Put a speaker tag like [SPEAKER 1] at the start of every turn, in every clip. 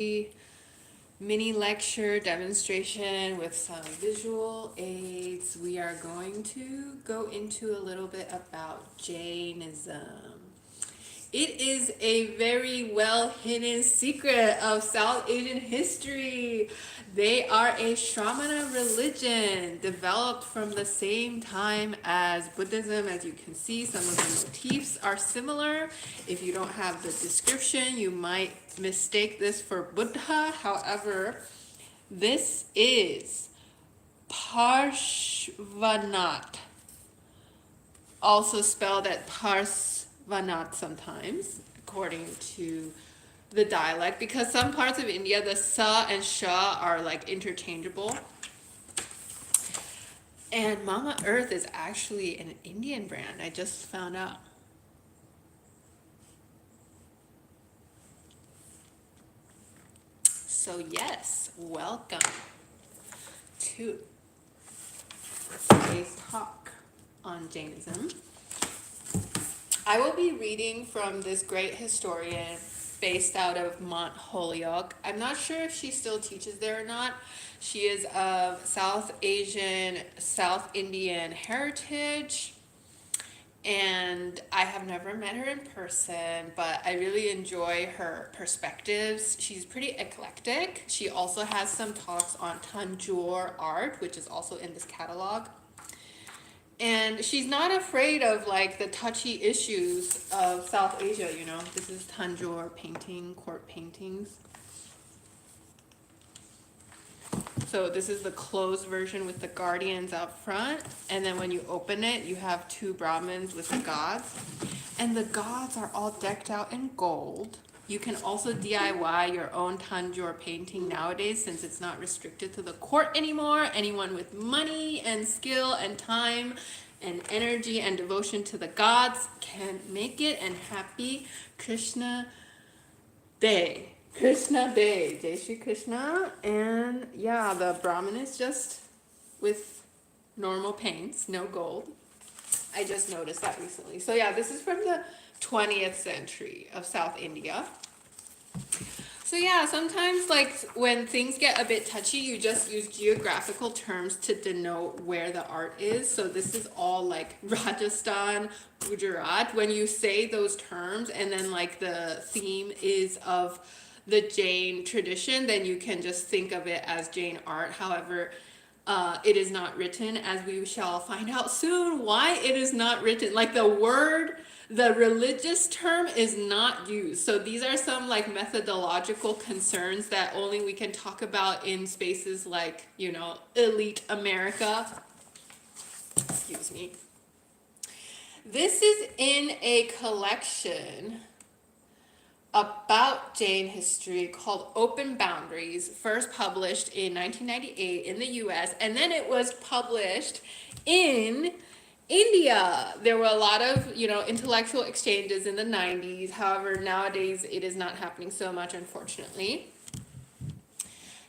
[SPEAKER 1] mini lecture demonstration with some visual aids. We are going to go into a little bit about Jainism. It is a very well hidden secret of South Asian history. They are a Shramana religion developed from the same time as Buddhism. As you can see, some of the motifs are similar. If you don't have the description, you might mistake this for Buddha. However, this is Parshvanat, also spelled at Parsvanat sometimes, according to the dialect, because some parts of India, the sa and sha are like interchangeable. And Mama Earth is actually an Indian brand. I just found out. So yes, welcome to today's talk on Jainism. I will be reading from this great historian based out of Mount Holyoke. I'm not sure if she still teaches there or not. She is of South Asian, South Indian heritage, and I have never met her in person, but I really enjoy her perspectives. She's pretty eclectic. She also has some talks on Tanjore art, which is also in this catalog. And she's not afraid of like the touchy issues of South Asia, you know. This is Tanjore painting, court paintings. So this is the closed version with the guardians out front. And then when you open it, you have two Brahmins with the gods. And the gods are all decked out in gold. You can also DIY your own Tanjore painting nowadays, since it's not restricted to the court anymore. Anyone with money and skill and time and energy and devotion to the gods can make it. And happy Krishna Day. Krishna Day. Jai Shri Krishna. And yeah, the Brahmin is just with normal paints, no gold. I just noticed that recently. So yeah, this is from the 20th century of South India. So yeah, sometimes like when things get a bit touchy, you just use geographical terms to denote where the art is. So this is all like Rajasthan, Gujarat. When you say those terms and then like the theme is of the Jain tradition, then you can just think of it as Jain art. However, it is not written, as we shall find out soon why it is not written. Like the word, the religious term is not used. So these are some like methodological concerns that only we can talk about in spaces like, you know, elite America. Excuse me. This is in a collection about Jain history called Open Boundaries, first published in 1998 in the US, and then it was published in India. There were a lot of, you know, intellectual exchanges in the 90s. However, nowadays it is not happening so much, unfortunately.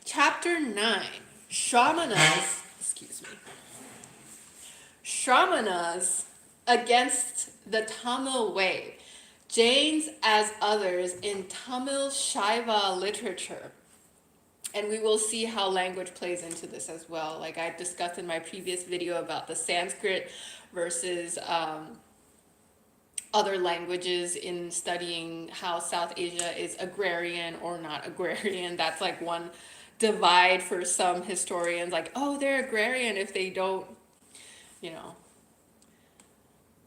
[SPEAKER 1] Chapter 9, Shramanas, excuse me, Shramanas against the Tamil way. Jains as others in Tamil Shaiva literature. And we will see how language plays into this as well. Like I discussed in my previous video about the Sanskrit versus other languages in studying how South Asia is agrarian or not agrarian. That's like one divide for some historians. Like, oh, they're agrarian if they don't, you know,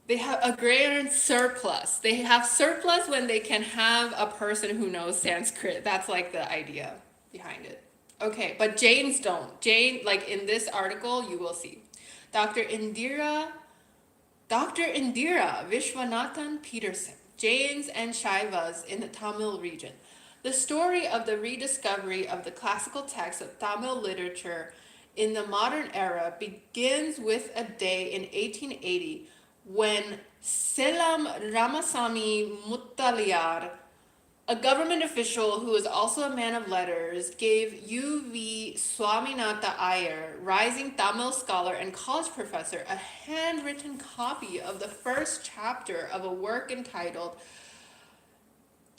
[SPEAKER 1] they have agrarian surplus. They have surplus when they can have a person who knows Sanskrit. That's like the idea behind it. Okay, but Jains don't. Jain, like in this article, you will see. Dr. Indira Viswanathan Peterson, Jains and Shaivas in the Tamil region. The story of the rediscovery of the classical texts of Tamil literature in the modern era begins with a day in 1880 when Selam Ramasamy Muttaliyar, a government official who is also a man of letters, gave U.V. Swaminatha Iyer, rising Tamil scholar and college professor, a handwritten copy of the first chapter of a work entitled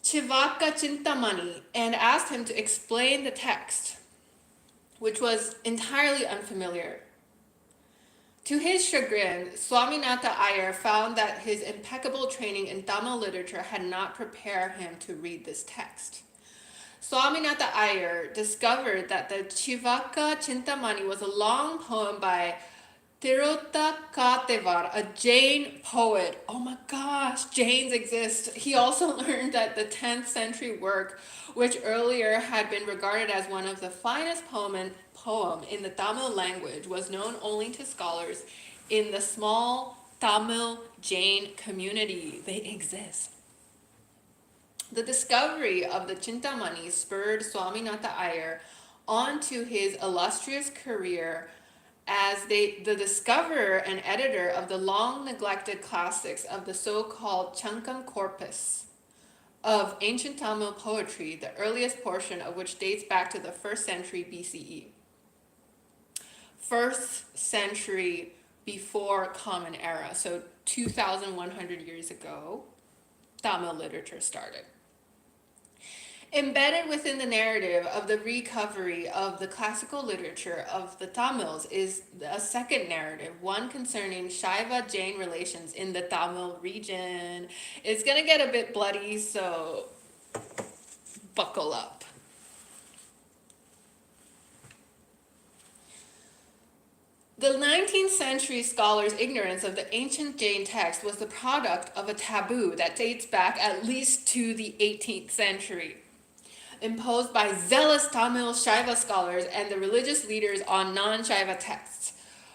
[SPEAKER 1] Chivaka Chintamani and asked him to explain the text, which was entirely unfamiliar. To his chagrin, Swaminatha Iyer found that his impeccable training in Tamil literature had not prepared him to read this text. Swaminatha Iyer discovered that the Chivaka Chintamani was a long poem by Tirotha Katevar, a Jain poet. Oh my gosh, Jains exist. He also learned that the 10th century work, which earlier had been regarded as one of the finest poem in the Tamil language, was known only to scholars in the small Tamil Jain community. They exist. The discovery of the Chintamani spurred Swaminatha Iyer onto his illustrious career as the discoverer and editor of the long-neglected classics of the so-called Chankam corpus of ancient Tamil poetry, the earliest portion of which dates back to the 1st century BCE. 1st century before Common Era, so 2,100 years ago, Tamil literature started. Embedded within the narrative of the recovery of the classical literature of the Tamils is a second narrative, one concerning Shaiva-Jain relations in the Tamil region. It's going to get a bit bloody, so buckle up. The 19th century scholars' ignorance of the ancient Jain text was the product of a taboo that dates back at least to the 18th century, imposed by zealous Tamil Shaiva scholars and the religious leaders on non-Shaiva texts,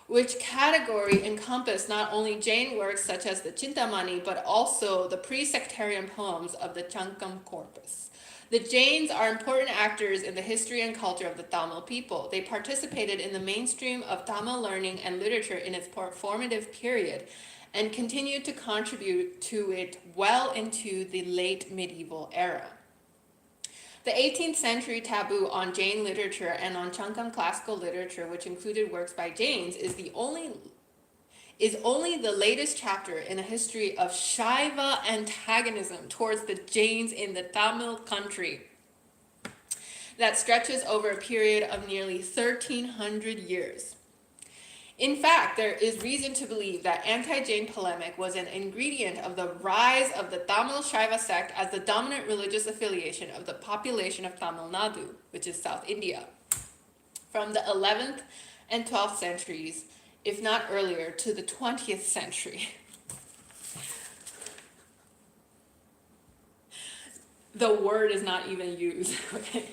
[SPEAKER 1] which category encompassed not only Jain works such as the Chintamani, but also the pre-sectarian poems of the Chankam corpus. The Jains are important actors in the history and culture of the Tamil people. They participated in the mainstream of Tamil learning and literature in its formative period and continued to contribute to it well into the late medieval era. The 18th century taboo on Jain literature and on Chankam classical literature, which included works by Jains, is only the latest chapter in a history of Shaiva antagonism towards the Jains in the Tamil country that stretches over a period of nearly 1,300 years. In fact, there is reason to believe that anti-Jain polemic was an ingredient of the rise of the Tamil Shaiva sect as the dominant religious affiliation of the population of Tamil Nadu, which is South India, from the 11th and 12th centuries, if not earlier, to the 20th century. The word is not even used. Okay.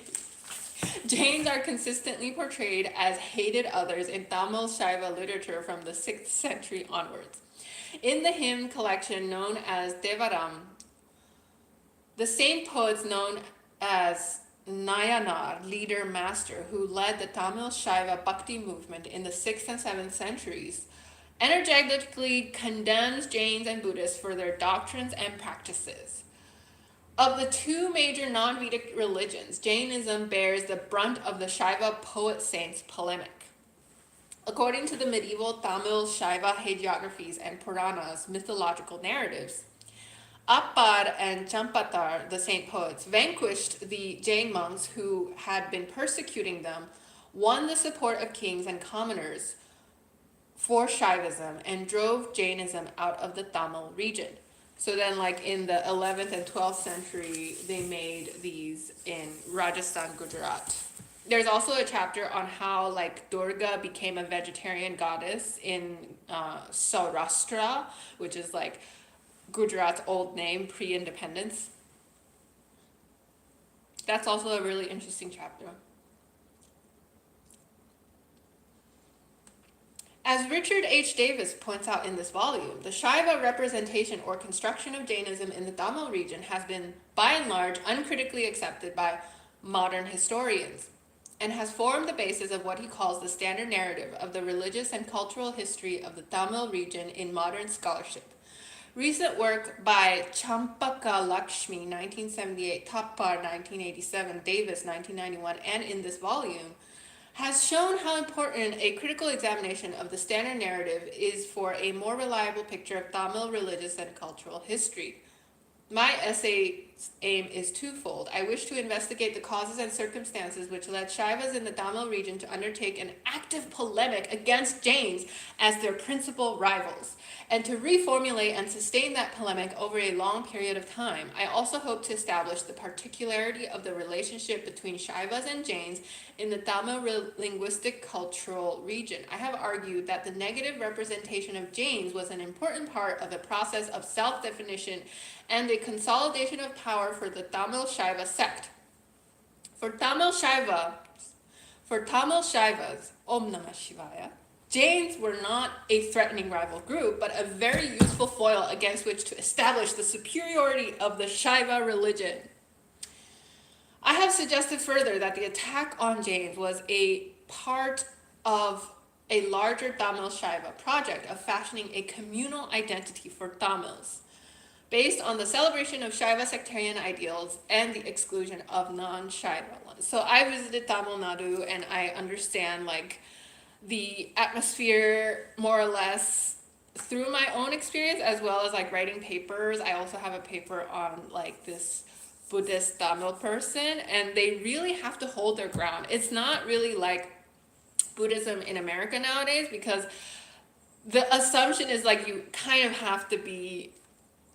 [SPEAKER 1] Jains are consistently portrayed as hated others in Tamil Shaiva literature from the 6th century onwards. In the hymn collection known as Devaram, the same poets known as Nayanar, leader master, who led the Tamil Shaiva Bhakti movement in the 6th and 7th centuries, energetically condemns Jains and Buddhists for their doctrines and practices. Of the two major non-Vedic religions, Jainism bears the brunt of the Shaiva poet saints' polemic. According to the medieval Tamil Shaiva hagiographies and Puranas, mythological narratives, Appar and Campantar, the saint poets, vanquished the Jain monks who had been persecuting them, won the support of kings and commoners for Shaivism, and drove Jainism out of the Tamil region. So then, like in the 11th and 12th century, they made these in Rajasthan, Gujarat. There's also a chapter on how like Durga became a vegetarian goddess in Saurashtra, which is like Gujarat's old name pre-independence. That's also a really interesting chapter. As Richard H. Davis points out in this volume, the Shaiva representation or construction of Jainism in the Tamil region has been, by and large, uncritically accepted by modern historians, and has formed the basis of what he calls the standard narrative of the religious and cultural history of the Tamil region in modern scholarship. Recent work by Champaka Lakshmi, 1978, Appar, 1987, Davis, 1991, and in this volume, has shown how important a critical examination of the standard narrative is for a more reliable picture of Tamil religious and cultural history. My essay aim is twofold. I wish to investigate the causes and circumstances which led Shaivas in the Tamil region to undertake an active polemic against Jains as their principal rivals, and to reformulate and sustain that polemic over a long period of time. I also hope to establish the particularity of the relationship between Shaivas and Jains in the Tamil linguistic cultural region. I have argued that the negative representation of Jains was an important part of the process of self-definition and a consolidation of power for the Tamil Shaiva sect. For Tamil Shaivas, Om Namah Shivaya, Jains were not a threatening rival group, but a very useful foil against which to establish the superiority of the Shaiva religion. I have suggested further that the attack on Jains was a part of a larger Tamil Shaiva project of fashioning a communal identity for Tamils, based on the celebration of Shaiva sectarian ideals and the exclusion of non-Shaiva ones. So I visited Tamil Nadu and I understand like the atmosphere more or less through my own experience, as well as like writing papers. I also have a paper on like this Buddhist Tamil person, and they really have to hold their ground. It's not really like Buddhism in America nowadays, because the assumption is like you kind of have to be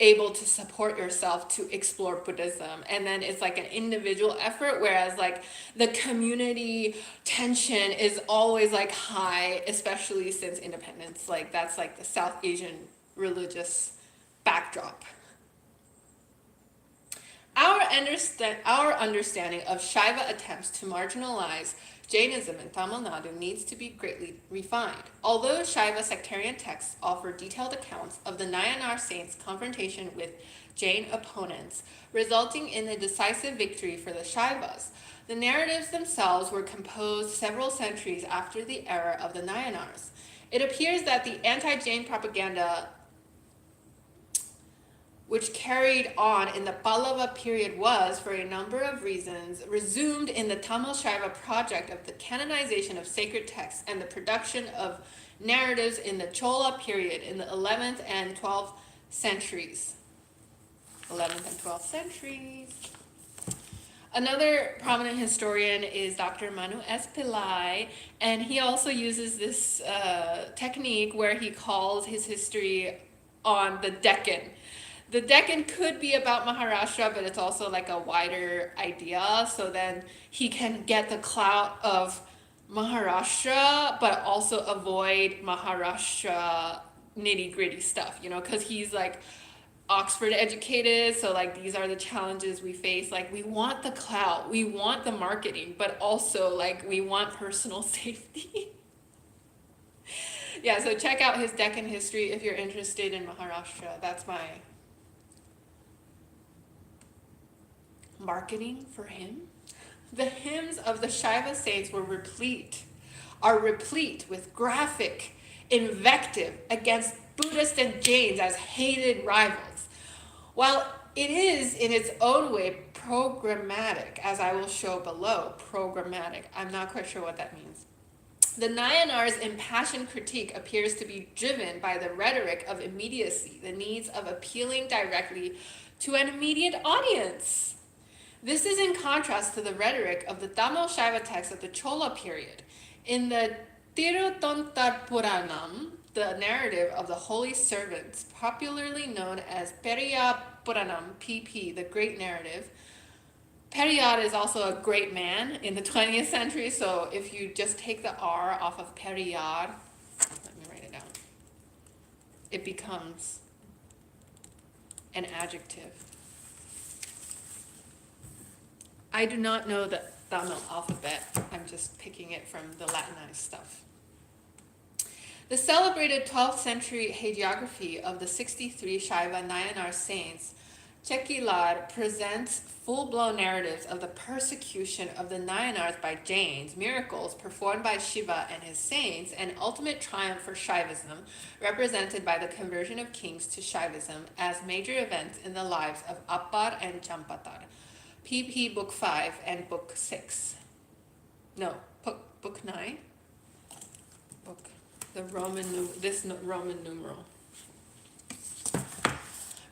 [SPEAKER 1] able to support yourself to explore Buddhism, and then it's like an individual effort, whereas like the community tension is always like high, especially since independence. Like that's like the South Asian religious backdrop. Our understanding of Shaiva attempts to marginalize Jainism in Tamil Nadu needs to be greatly refined. Although Shaiva sectarian texts offer detailed accounts of the Nayanar saints' confrontation with Jain opponents, resulting in a decisive victory for the Shaivas, the narratives themselves were composed several centuries after the era of the Nayanars. It appears that the anti-Jain propaganda which carried on in the Pallava period was, for a number of reasons, resumed in the Tamil Shaiva project of the canonization of sacred texts and the production of narratives in the Chola period in the 11th and 12th centuries. 11th and 12th centuries. Another prominent historian is Dr. Manu S. Pillai, and he also uses this technique where he calls his history on the Deccan. The Deccan could be about Maharashtra, but it's also like a wider idea. So then he can get the clout of Maharashtra, but also avoid Maharashtra nitty-gritty stuff, you know, because he's like Oxford educated. So like these are the challenges we face. Like we want the clout, we want the marketing, but also like we want personal safety. Yeah, so check out his Deccan history if you're interested in Maharashtra. That's my marketing for him. The hymns of the Shaiva saints are replete with graphic invective against Buddhists and Jains as hated rivals. While it is in its own way programmatic, as I will show below, programmatic, I'm not quite sure what that means. The Nayanars' impassioned critique appears to be driven by the rhetoric of immediacy, the needs of appealing directly to an immediate audience. This is in contrast to the rhetoric of the Tamil Shaiva text of the Chola period. In the Tiruttontar Puranam, the narrative of the holy servants, popularly known as Periyar Puranam, PP, the great narrative. Periyar is also a great man in the 20th century, so if you just take the R off of Periyar, let me write it down, it becomes an adjective. I do not know the Tamil alphabet. I'm just picking it from the Latinized stuff. The celebrated 12th century hagiography of the 63 Shaiva Nayanar saints, Chekilar, presents full-blown narratives of the persecution of the Nayanars by Jains, miracles performed by Shiva and his saints, and ultimate triumph for Shaivism, represented by the conversion of kings to Shaivism as major events in the lives of Appar and Campantar. PP Book 5 and Book 6. No, Book 9. Roman numeral.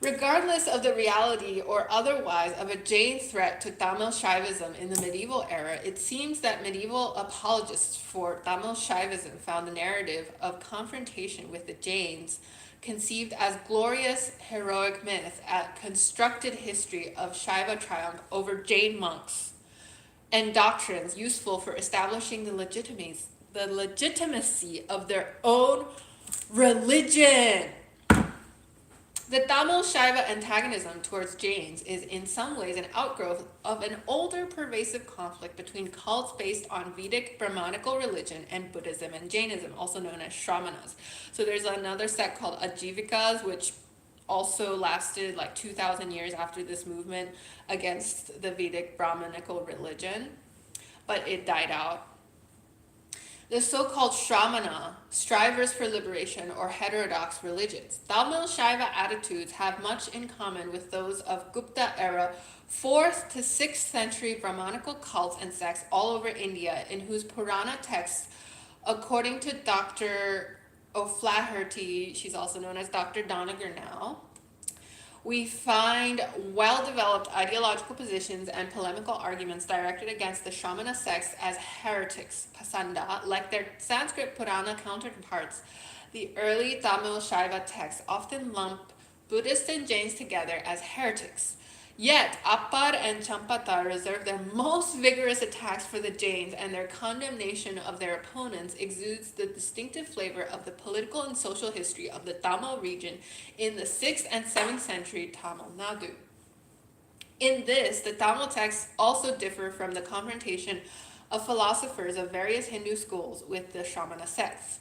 [SPEAKER 1] Regardless of the reality or otherwise of a Jain threat to Tamil Shaivism in the medieval era, it seems that medieval apologists for Tamil Shaivism found the narrative of confrontation with the Jains conceived as glorious heroic myth, a constructed history of Shaiva triumph over Jain monks, and doctrines useful for establishing the legitimacy of their own religion. The Tamil Shaiva antagonism towards Jains is in some ways an outgrowth of an older pervasive conflict between cults based on Vedic Brahmanical religion and Buddhism and Jainism, also known as Shamanas. So there's another sect called Ajivikas, which also lasted like 2,000 years after this movement against the Vedic Brahmanical religion, but it died out. The so-called Shramana, strivers for liberation or heterodox religions. Tamil Shaiva attitudes have much in common with those of Gupta-era 4th to 6th century Brahmanical cults and sects all over India, in whose Purana texts, according to Dr. O'Flaherty, she's also known as Dr. Doniger now, we find well-developed ideological positions and polemical arguments directed against the Shramana sects as heretics, pasanda. Like their Sanskrit Purana counterparts, the early Tamil Shaiva texts often lump Buddhists and Jains together as heretics. Yet, Appar and Campantar reserve their most vigorous attacks for the Jains, and their condemnation of their opponents exudes the distinctive flavor of the political and social history of the Tamil region in the 6th and 7th century Tamil Nadu. In this, the Tamil texts also differ from the confrontation of philosophers of various Hindu schools with the Shramana sects.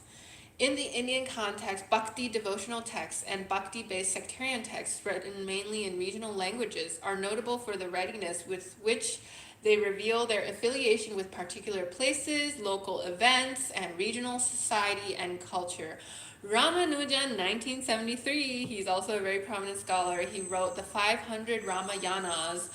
[SPEAKER 1] In the Indian context, bhakti devotional texts and bhakti-based sectarian texts written mainly in regional languages are notable for the readiness with which they reveal their affiliation with particular places, local events, and regional society and culture. Ramanujan, 1973, he's also a very prominent scholar. He wrote the 500 Ramayanas,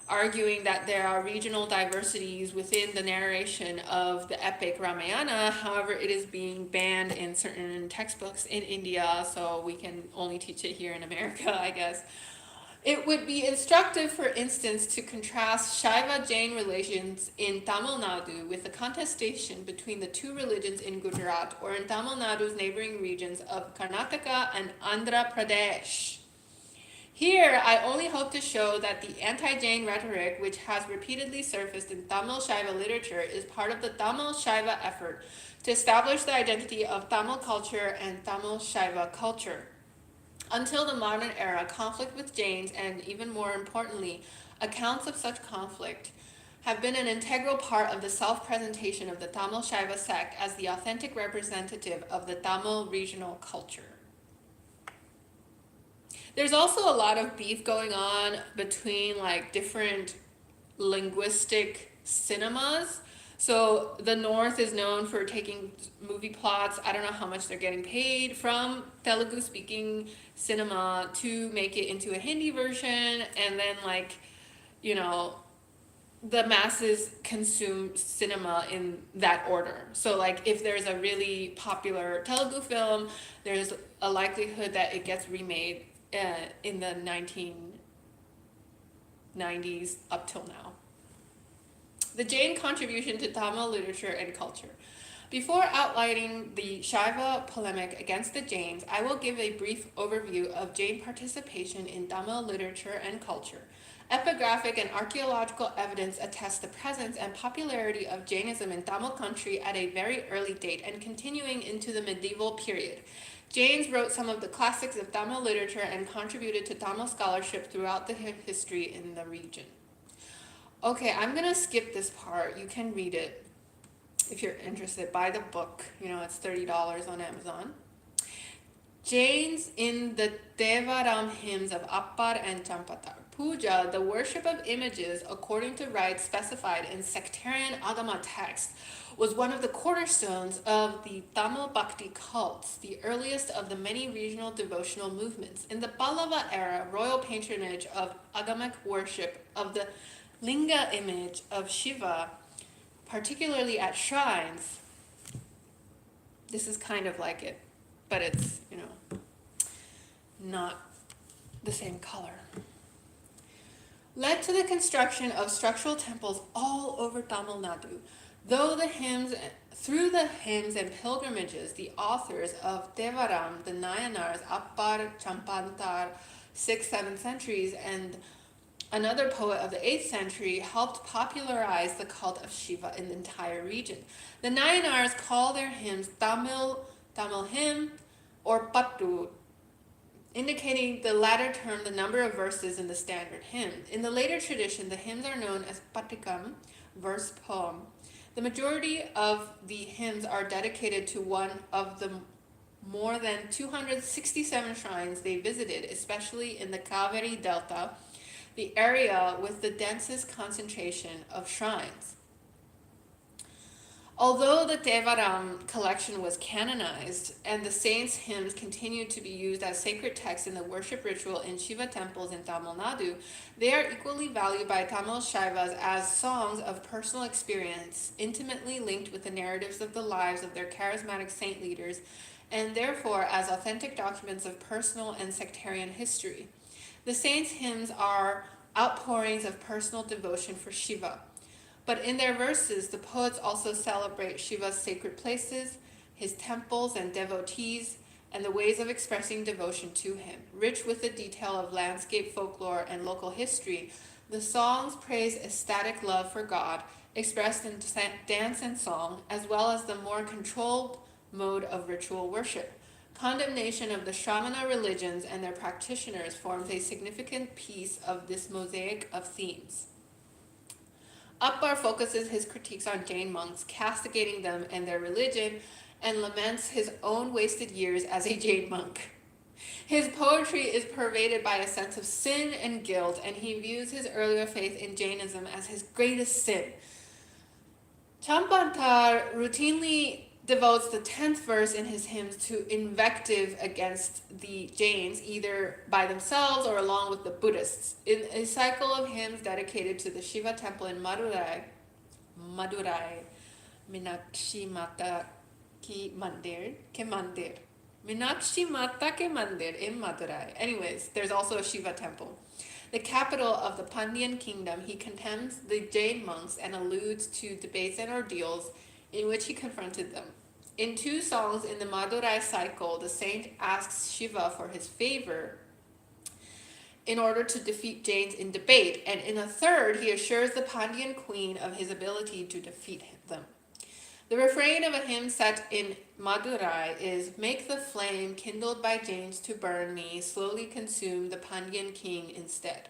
[SPEAKER 1] arguing that there are regional diversities within the narration of the epic Ramayana. However, it is being banned in certain textbooks in India, so we can only teach it here in America, I guess. It would be instructive, for instance, to contrast Shaiva-Jain relations in Tamil Nadu with the contestation between the two religions in Gujarat, or in Tamil Nadu's neighboring regions of Karnataka and Andhra Pradesh. Here, I only hope to show that the anti-Jain rhetoric, which has repeatedly surfaced in Tamil Shaiva literature, is part of the Tamil Shaiva effort to establish the identity of Tamil culture and Tamil Shaiva culture. Until the modern era, conflict with Jains, and even more importantly, accounts of such conflict, have been an integral part of the self-presentation of the Tamil Shaiva sect as the authentic representative of the Tamil regional culture. There's also a lot of beef going on between like different linguistic cinemas. So the North is known for taking movie plots. I don't know how much they're getting paid from Telugu speaking cinema to make it into a Hindi version. And then like, you know, the masses consume cinema in that order. So like if there's a really popular Telugu film, there's a likelihood that it gets remade in the 1990s up till now. The Jain contribution to Tamil literature and culture. Before outlining the Saiva polemic against the Jains, I will give a brief overview of Jain participation in Tamil literature and culture. Epigraphic and archaeological evidence attest the presence and popularity of Jainism in Tamil country at a very early date and continuing into the medieval period. Jains wrote some of the classics of Tamil literature and contributed to Tamil scholarship throughout the history in the region. Okay, I'm going to skip this part. You can read it if you're interested. Buy the book. You know, it's $30 on Amazon. Jains in the Devaram hymns of Appar and Campantar. Puja, the worship of images according to rites specified in sectarian Agama text, was one of the cornerstones of the Tamil Bhakti cults, the earliest of the many regional devotional movements. In the Pallava era, royal patronage of Agamic worship of the Linga image of Shiva, particularly at shrines, this is kind of like it, but it's, you know, not the same color, led to the construction of structural temples all over Tamil Nadu. Through the hymns and pilgrimages, the authors of Devaram, the Nayanars, Appar, Campantar, 6th, 7th centuries, and another poet of the 8th century helped popularize the cult of Shiva in the entire region. The Nayanars call their hymns Tamil hymn, or pattu, indicating the latter term the number of verses in the standard hymn. In the later tradition, the hymns are known as patikam, verse poem. The majority of the hymns are dedicated to one of the more than 267 shrines they visited, especially in the Kaveri Delta, the area with the densest concentration of shrines. Although the Devaram collection was canonized and the saints' hymns continued to be used as sacred texts in the worship ritual in Shiva temples in Tamil Nadu, they are equally valued by Tamil Shaivas as songs of personal experience, intimately linked with the narratives of the lives of their charismatic saint leaders, and therefore as authentic documents of personal and sectarian history. The saints' hymns are outpourings of personal devotion for Shiva. But in their verses, the poets also celebrate Shiva's sacred places, his temples and devotees, and the ways of expressing devotion to him. Rich with the detail of landscape folklore and local history, the songs praise ecstatic love for God, expressed in dance and song, as well as the more controlled mode of ritual worship. Condemnation of the Shramana religions and their practitioners forms a significant piece of this mosaic of themes. Appar focuses his critiques on Jain monks, castigating them and their religion, and laments his own wasted years as a Jain monk. His poetry is pervaded by a sense of sin and guilt, and he views his earlier faith in Jainism as his greatest sin. Campantar routinely devotes the 10th verse in his hymns to invective against the Jains, either by themselves or along with the Buddhists. In a cycle of hymns dedicated to the Shiva temple in Madurai, Meenakshi Mata Ki Mandir, Meenakshi Mata Ke Mandir in Madurai. Anyways, there's also a Shiva temple. The capital of the Pandyan kingdom, he contemns the Jain monks and alludes to debates and ordeals in which he confronted them. In 2 songs in the Madurai cycle, the saint asks Shiva for his favor in order to defeat Jains in debate, and in a 3rd, he assures the Pandyan queen of his ability to defeat them. The refrain of a hymn set in Madurai is, "Make the flame kindled by Jains to burn me, slowly consume the Pandyan king instead."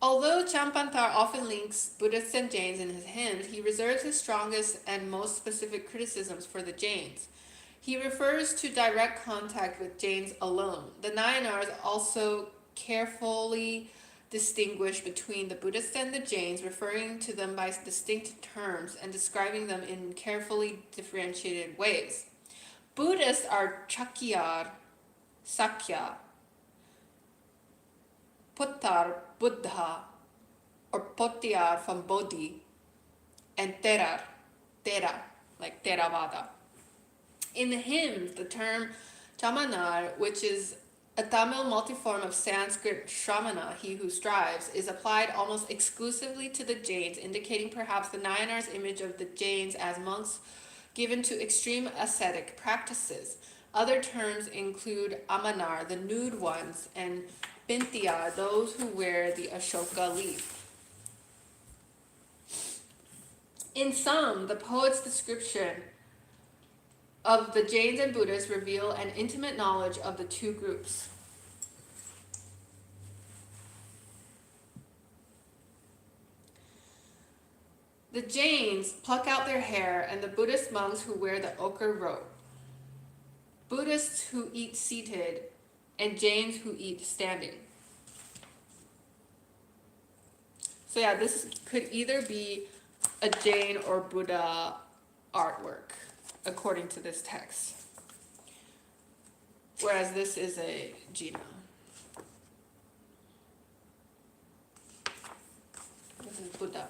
[SPEAKER 1] Although Campantar often links Buddhists and Jains in his hymns, he reserves his strongest and most specific criticisms for the Jains. He refers to direct contact with Jains alone. The Nayanars also carefully distinguish between the Buddhists and the Jains, referring to them by distinct terms and describing them in carefully differentiated ways. Buddhists are Chakyar, Sakya, Puttar, Buddha, or Potyar from Bodhi, and Tera, like Theravada. In the hymns, the term Chamanar, which is a Tamil multiform of Sanskrit Shramana, he who strives, is applied almost exclusively to the Jains, indicating perhaps the Nayanar's image of the Jains as monks given to extreme ascetic practices. Other terms include Amanar, the nude ones, and Bintiya, those who wear the Ashoka leaf. In sum, the poet's description of the Jains and Buddhists reveal an intimate knowledge of the 2 groups. The Jains pluck out their hair, and the Buddhist monks who wear the ochre robe. Buddhists who eat seated, and Jains who eat standing. So yeah, this could either be a Jain or Buddha artwork, according to this text. Whereas this is a Jina. This is Buddha.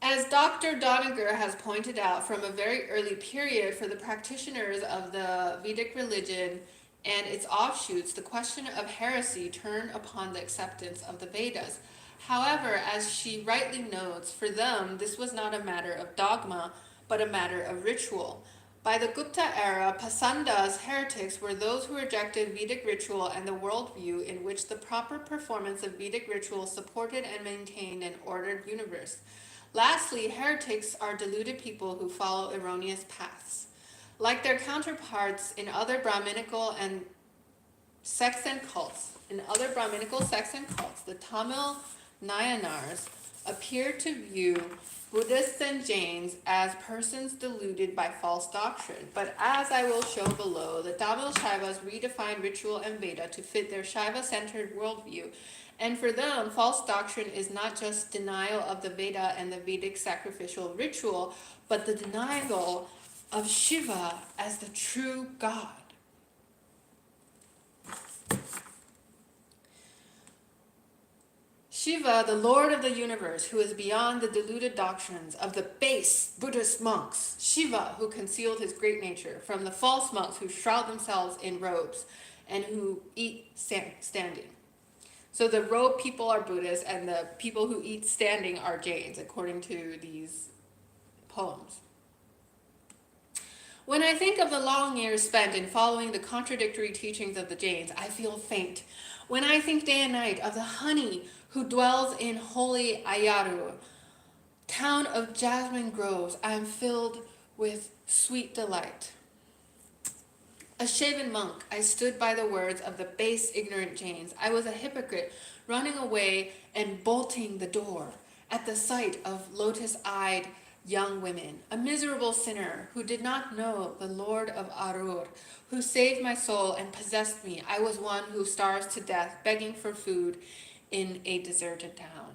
[SPEAKER 1] As Dr. Doniger has pointed out, from a very early period for the practitioners of the Vedic religion and its offshoots, the question of heresy turned upon the acceptance of the Vedas. However, as she rightly notes, for them this was not a matter of dogma, but a matter of ritual. By the Gupta era, Pasanda's heretics were those who rejected Vedic ritual and the worldview in which the proper performance of Vedic ritual supported and maintained an ordered universe. Lastly, heretics are deluded people who follow erroneous paths. Like their counterparts in other Brahminical sects and cults, the Tamil Nayanars appear to view Buddhists and Jains as persons deluded by false doctrine. But as I will show below, the Tamil Shaivas redefined ritual and Veda to fit their Shaiva-centered worldview. And for them, false doctrine is not just denial of the Veda and the Vedic sacrificial ritual, but the denial of Shiva as the true God. Shiva, the Lord of the universe, who is beyond the deluded doctrines of the base Buddhist monks. Shiva, who concealed his great nature from the false monks who shroud themselves in robes and who eat standing. So the robe people are Buddhists and the people who eat standing are Jains, according to these poems. When I think of the long years spent in following the contradictory teachings of the Jains, I feel faint. When I think day and night of the honey who dwells in holy Ayaru, town of jasmine groves, I am filled with sweet delight. A shaven monk, I stood by the words of the base ignorant Jains. I was a hypocrite, running away and bolting the door at the sight of lotus-eyed young women, a miserable sinner who did not know the Lord of Arur, who saved my soul and possessed me. I was one who starves to death, begging for food in a deserted town.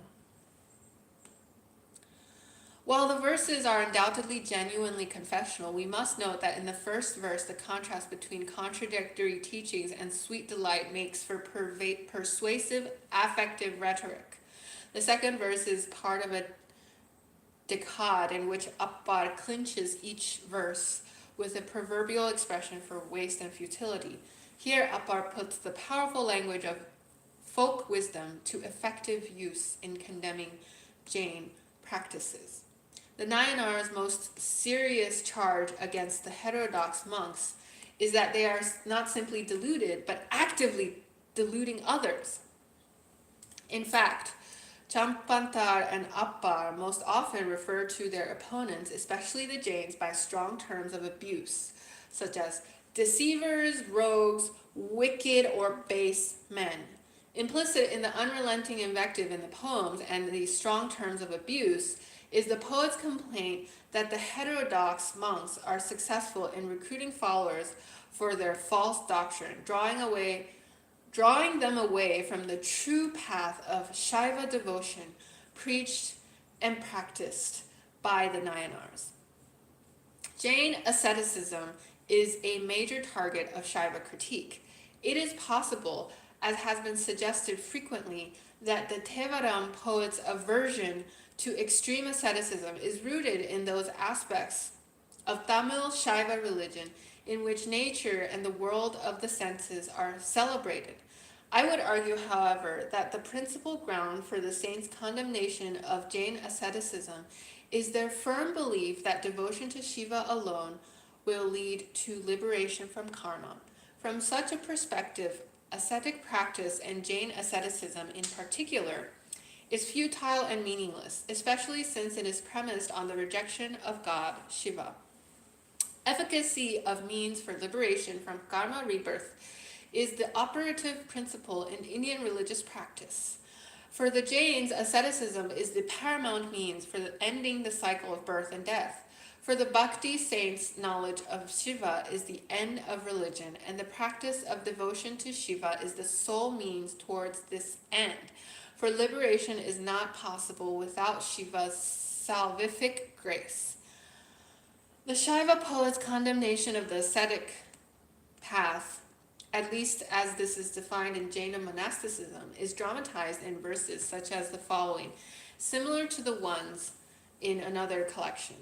[SPEAKER 1] While the verses are undoubtedly genuinely confessional, we must note that in the first verse, the contrast between contradictory teachings and sweet delight makes for persuasive affective rhetoric. The second verse is part of a ๊dekad in which Appar clinches each verse with a proverbial expression for waste and futility. Here, Appar puts the powerful language of folk wisdom to effective use in condemning Jain practices. The Nayanars' most serious charge against the heterodox monks is that they are not simply deluded, but actively deluding others. In fact, Campantar and Appar most often refer to their opponents, especially the Jains, by strong terms of abuse, such as deceivers, rogues, wicked or base men. Implicit in the unrelenting invective in the poems and these strong terms of abuse is the poet's complaint that the heterodox monks are successful in recruiting followers for their false doctrine, drawing them away from the true path of Shaiva devotion preached and practiced by the Nayanars. Jain asceticism is a major target of Shaiva critique. It is possible, as has been suggested frequently, that the Thevaram poet's aversion to extreme asceticism is rooted in those aspects of Tamil Shaiva religion in which nature and the world of the senses are celebrated. I would argue, however, that the principal ground for the saints' condemnation of Jain asceticism is their firm belief that devotion to Shiva alone will lead to liberation from karma. From such a perspective, ascetic practice, and Jain asceticism in particular, is futile and meaningless, especially since it is premised on the rejection of God, Shiva. Efficacy of means for liberation from karma rebirth is the operative principle in Indian religious practice. For the Jains, asceticism is the paramount means for ending the cycle of birth and death. For the Bhakti saints, knowledge of Shiva is the end of religion, and the practice of devotion to Shiva is the sole means towards this end. For liberation is not possible without Shiva's salvific grace. The Shaiva poet's condemnation of the ascetic path, at least as this is defined in Jaina monasticism, is dramatized in verses such as the following, similar to the ones in another collection.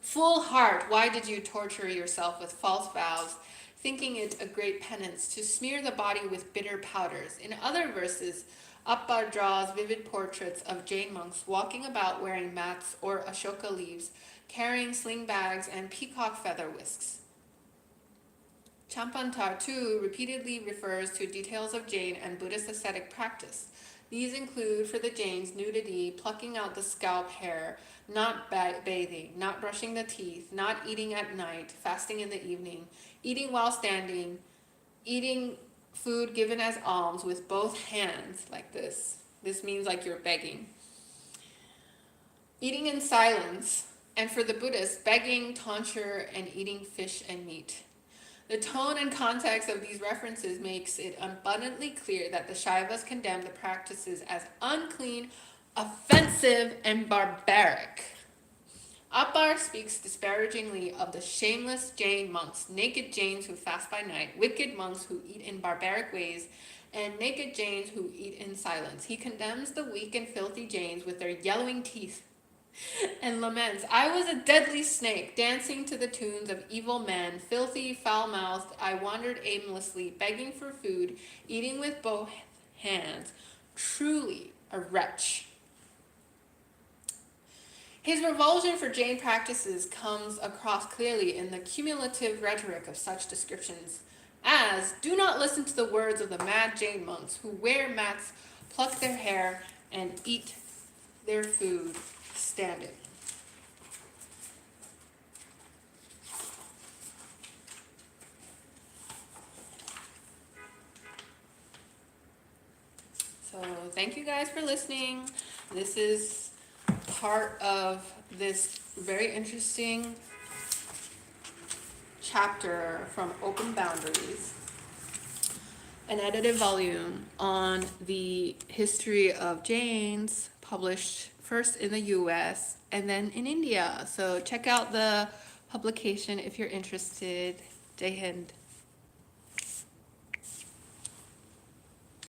[SPEAKER 1] Full heart, why did you torture yourself with false vows, thinking it a great penance to smear the body with bitter powders? In other verses, Appar draws vivid portraits of Jain monks walking about wearing mats or ashoka leaves, carrying sling bags and peacock feather whisks. Campantar, too, repeatedly refers to details of Jain and Buddhist ascetic practice. These include, for the Jains, nudity, plucking out the scalp hair, not bathing, not brushing the teeth, not eating at night, fasting in the evening, eating while standing, eating food given as alms with both hands, like this. This means like you're begging. Eating in silence, and for the Buddhists, begging, tonsure, and eating fish and meat. The tone and context of these references makes it abundantly clear that the Shaivas condemn the practices as unclean, offensive, and barbaric. Appar speaks disparagingly of the shameless Jain monks, naked Jains who fast by night, wicked monks who eat in barbaric ways, and naked Jains who eat in silence. He condemns the weak and filthy Jains with their yellowing teeth and laments, I was a deadly snake, dancing to the tunes of evil men, filthy, foul-mouthed. I wandered aimlessly, begging for food, eating with both hands. Truly a wretch. His revulsion for Jain practices comes across clearly in the cumulative rhetoric of such descriptions as, do not listen to the words of the mad Jain monks who wear mats, pluck their hair, and eat their food standing. So thank you guys for listening. This is part of this very interesting chapter from Open Boundaries, an edited volume on the history of Jains, published first in the US and then in India. So check out the publication if you're interested. Jai Hind.